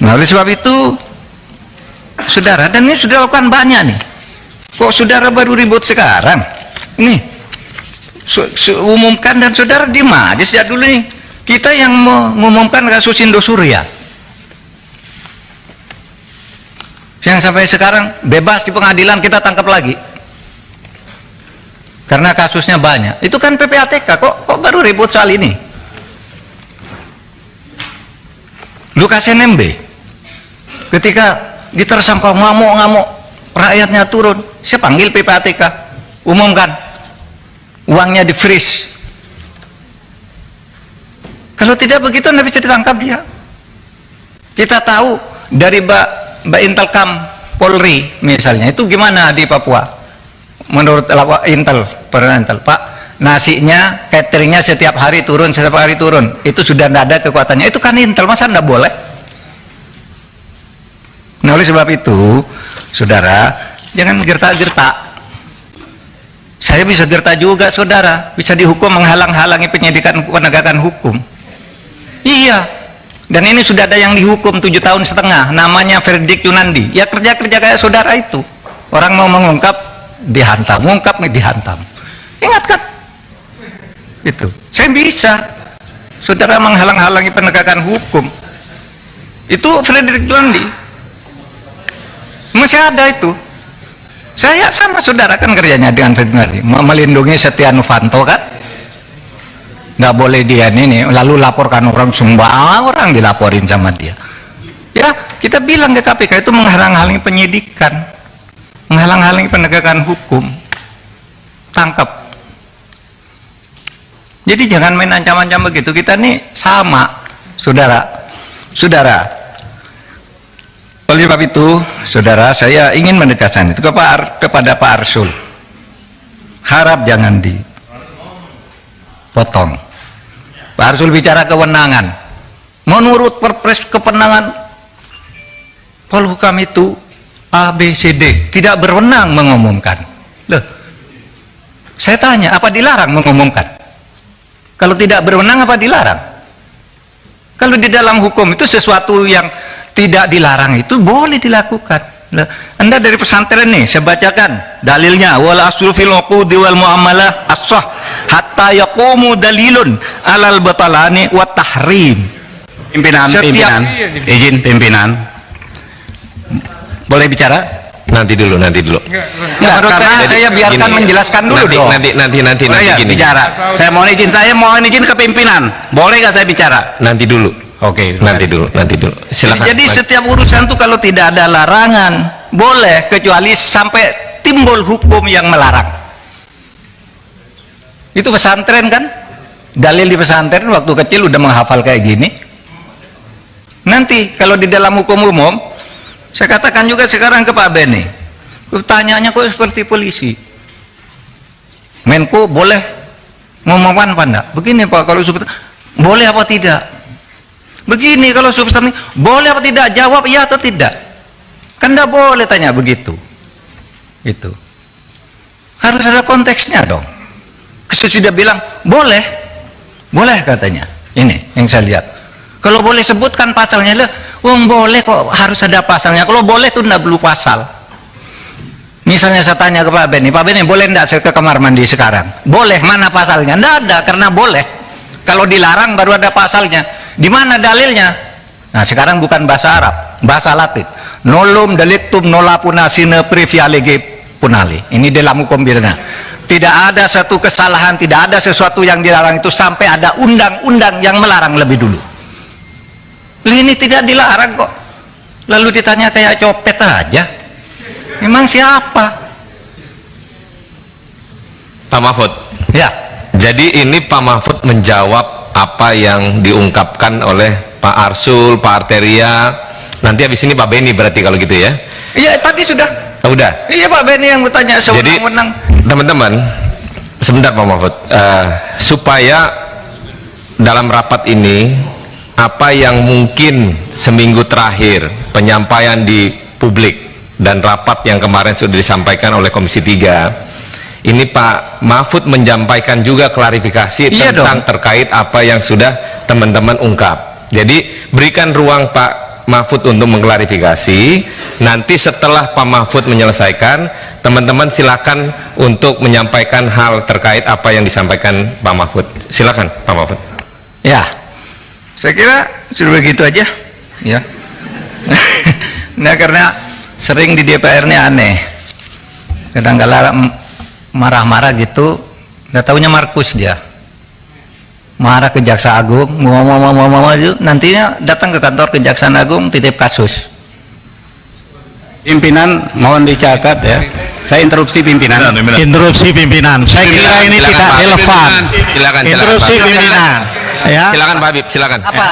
Nah, oleh sebab itu, saudara, dan ini sudah lakukan banyak nih. Kok saudara baru ribut sekarang? Ini umumkan dan saudara diem aja sejak dulu nih. Kita yang mengumumkan kasus Indosuria, yang sampai sekarang bebas di pengadilan kita tangkap lagi karena kasusnya banyak. Itu kan PPATK, kok baru ribut soal ini? Lukas NMB ketika ditersangka ngamuk-ngamuk, rakyatnya turun, saya panggil PPATK, umumkan, uangnya di freeze. Kalau tidak begitu tidak bisa ditangkap dia. Kita tahu dari Mbak Intelkam Polri misalnya, itu gimana di Papua menurut Intel, Pak, nasinya, cateringnya setiap hari turun, itu sudah tidak ada kekuatannya. Itu kan Intel, masa tidak boleh? Nah, oleh sebab itu, saudara, jangan gertak-gertak. Saya bisa gertak juga, saudara, bisa dihukum menghalang-halangi penyidikan penegakan hukum. Iya, dan ini sudah ada yang dihukum 7,5 tahun, namanya Verdik Yunandi. Ya kerja-kerja kayak saudara itu, orang mau mengungkap dihantam, mengungkap dihantam. Ingat kan? Itu saya bisa, saudara, menghalang-halangi penegakan hukum. Itu Verdik Yunandi masih ada itu. Saya sama saudara kan kerjanya dengan Verdik Yunandi, melindungi Setia Novanto kan, nggak boleh dia ini lalu laporkan orang, semua orang dilaporin sama dia. Ya kita bilang ke KPK itu menghalang-halangi penyidikan, menghalang-halangi penegakan hukum, tangkap. Jadi jangan main ancam-ancam begitu. Kita nih sama, saudara. Oleh sebab itu, saudara, saya ingin menegaskan itu kepada Pak Arsul. Harap jangan dipotong. Pak Arsul bicara kewenangan. Menurut Perpres kewenangan Polhukam itu A, B, C, D, tidak berwenang mengumumkan. Loh, saya tanya, apa dilarang mengumumkan? Kalau tidak berwenang, apa dilarang? Kalau di dalam hukum itu sesuatu yang tidak dilarang itu boleh dilakukan. Anda dari pesantren nih, saya bacakan dalilnya, wal aslu fil uqudi wal muamalah as-sah hatta yaqumu dalilun alal batalani wa tahrim. Pimpinan, izin pimpinan, boleh bicara? Nanti dulu. Nggak, karena saya biarkan gini, menjelaskan dulu dong. Nanti gini. Bicara. Saya mohon izin ke pimpinan. Boleh nggak saya bicara? Nanti dulu. Oke, nanti dulu. Silakan. Jadi setiap urusan tuh kalau tidak ada larangan boleh, kecuali sampai timbul hukum yang melarang. Itu pesantren kan? Dalil di pesantren waktu kecil udah menghafal kayak gini. Nanti kalau di dalam hukum umum, saya katakan juga sekarang ke Pak Beni, pertanyaannya kok seperti polisi. Menko boleh ngomongkan apa enggak? Begini Pak, kalau seperti boleh apa tidak? Begini kalau substansi boleh apa tidak? Jawab iya atau tidak. Kan enggak boleh tanya begitu. Itu harus ada konteksnya dong. Sudah bilang boleh katanya. Ini yang saya lihat. Kalau boleh sebutkan pasalnya lah. Boleh kok harus ada pasalnya. Kalau boleh tuh enggak perlu pasal. Misalnya saya tanya ke Pak Beni, boleh enggak saya ke kamar mandi sekarang? Boleh, mana pasalnya? Enggak ada, karena boleh. Kalau dilarang baru ada pasalnya. Di mana dalilnya? Nah sekarang bukan bahasa Arab, bahasa Latin. Nolum delictum nola punasine previa lege punali. Ini dalam hukum pidana. Tidak ada satu kesalahan, tidak ada sesuatu yang dilarang itu sampai ada undang-undang yang melarang lebih dulu. Ini tidak dilarang kok. Lalu ditanya kayak copet aja. Memang siapa? Pak Mahfud. Ya. Jadi ini Pak Mahfud menjawab apa yang diungkapkan oleh Pak Arsul, Pak Arteria. Nanti habis ini Pak Beni berarti kalau gitu ya? Iya, tadi sudah. Oh, udah. Iya Pak Beni yang bertanya sewenang-wenang. Teman-teman, sebentar Pak Mahfud, supaya dalam rapat ini apa yang mungkin seminggu terakhir penyampaian di publik dan rapat yang kemarin sudah disampaikan oleh Komisi 3, ini Pak Mahfud menyampaikan juga klarifikasi tentang terkait apa yang sudah teman-teman ungkap. Jadi berikan ruang Pak Mahfud untuk mengklarifikasi. Nanti setelah Pak Mahfud menyelesaikan, teman-teman silakan untuk menyampaikan hal terkait apa yang disampaikan Pak Mahfud. Silakan Pak Mahfud. Ya, saya kira sudah begitu aja, ya. Nah, karena sering di DPR ini aneh, kadang-kadang marah-marah gitu, nggak taunya Markus dia, marah ke Jaksa Agung, ngomong itu, nantinya datang ke kantor Kejaksaan Agung titip kasus. Pimpinan mohon dicatat ya. Saya interupsi pimpinan. Interupsi pimpinan. Saya kira ini tidak relevan. Silakan. Interupsi pimpinan. Ya. Silakan Pak Habib, silakan. Apa?